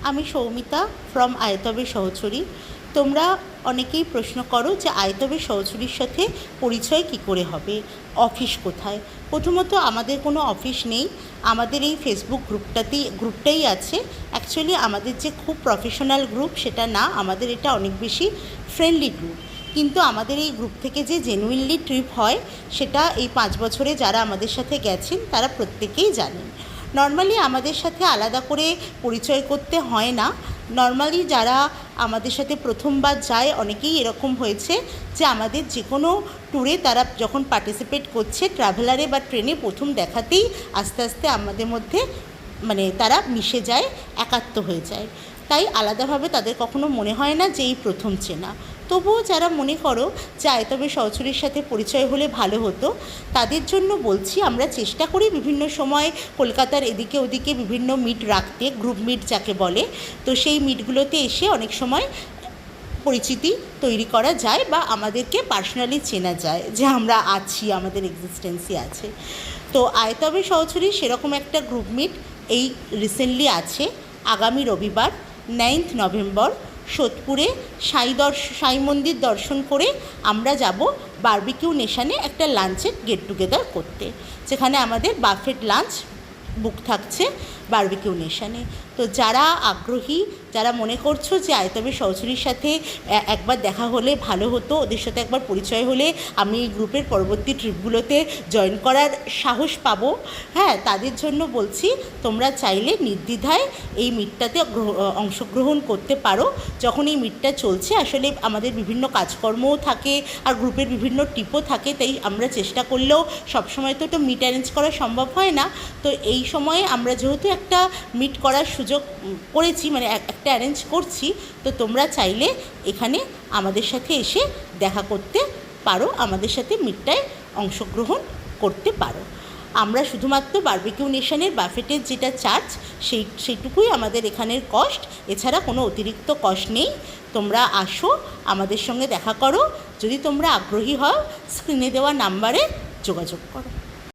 আমি সৌমিতা ফ্রম আয়তবের সহচরী। তোমরা অনেকেই প্রশ্ন করো যে আয়তবের সহচরীর সাথে পরিচয় কী করে হবে, অফিস কোথায়। প্রথমত আমাদের কোনো অফিস নেই, আমাদের এই ফেসবুক গ্রুপটাই আছে। অ্যাকচুয়ালি আমাদের যে খুব প্রফেশনাল গ্রুপ সেটা না, আমাদের এটা অনেক বেশি ফ্রেন্ডলি গ্রুপ। কিন্তু আমাদের এই গ্রুপ থেকে যে জেনুইনলি ট্রিপ হয় সেটা এই 5 বছরে যারা আমাদের সাথে গেছেন তারা প্রত্যেকেই জানেন। নর্মালি আমাদের সাথে আলাদা করে পরিচয় করতে হয় না। নর্মালি যারা আমাদের সাথে প্রথমবার যায় অনেকেই এরকম হয়েছে যে আমাদের যে কোনো ট্যুরে তারা যখন পার্টিসিপেট করছে ট্রাভেলারে বা ট্রেনে, প্রথম দেখাতেই আস্তে আস্তে আমাদের মধ্যে তারা মিশে যায়, একাত্ম হয়ে যায়। তাই আলাদাভাবে তাদের কখনো মনে হয় না যে এই প্রথম চেনা। তবুও যারা মনে করো যে আয়তবের সহচরীর সাথে পরিচয় হলে ভালো হতো, তাদের জন্য বলছি আমরা চেষ্টা করি বিভিন্ন সময় কলকাতার এদিকে ওদিকে বিভিন্ন মিট রাখতে, গ্রুপ মিট যাকে বলে। তো সেই মিটগুলোতে এসে অনেক সময় পরিচিতি তৈরি করা যায় বা আমাদেরকে পার্সোনালি চেনা যায় যে আমরা আছি, আমাদের এক্সিস্টেন্সই আছে। তো আয়তবের সহচরী সেরকম একটা গ্রুপ মিট এই রিসেন্টলি আছে আগামী রবিবার 9th নভেম্বর সোদপুরে সাই মন্দির দর্শন করে আমরা যাব বারবিকিউ নেশানে একটা লাঞ্চের গেট টুগেদার করতে, যেখানে আমাদের বাফেট লাঞ্চ বুক থাকছে বারবিকিউ নেশানে। তো যারা আগ্রহী, যারা মনে করছো যে আয়তবের সহচরীর সাথে একবার দেখা হলে ভালো হতো, ওদের সাথে একবার পরিচয় হলে আমি এই গ্রুপের পরবর্তী ট্রিপগুলোতে জয়েন করার সাহস পাবো, হ্যাঁ, তাদের জন্য বলছি তোমরা চাইলে নির্দ্বিধায় এই মিটটাতে অংশগ্রহণ করতে পারো। যখন এই মিটটা চলছে আসলে আমাদের বিভিন্ন কাজকর্মও থাকে আর গ্রুপের বিভিন্ন টিপও থাকে, তাই আমরা চেষ্টা করলেও সবসময় তো মিট অ্যারেঞ্জ করা সম্ভব হয় না। তো এই সময়ে আমরা যেহেতু একটা মিট করার সুযোগ করেছি, একটা অ্যারেঞ্জ করছি, তো তোমরা চাইলে এখানে আমাদের সাথে এসে দেখা করতে পারো, আমাদের সাথে মিটটায় অংশগ্রহণ করতে পারো। আমরা শুধুমাত্র বারবিকিউ নেশনের বাফেটের যেটা চার্জ সেইটুকুই আমাদের এখানের কস্ট, এছাড়া কোনো অতিরিক্ত কস্ট নেই। তোমরা আসো, আমাদের সঙ্গে দেখা করো। যদি তোমরা আগ্রহী হও স্ক্রিনে দেওয়া নাম্বারে যোগাযোগ করো।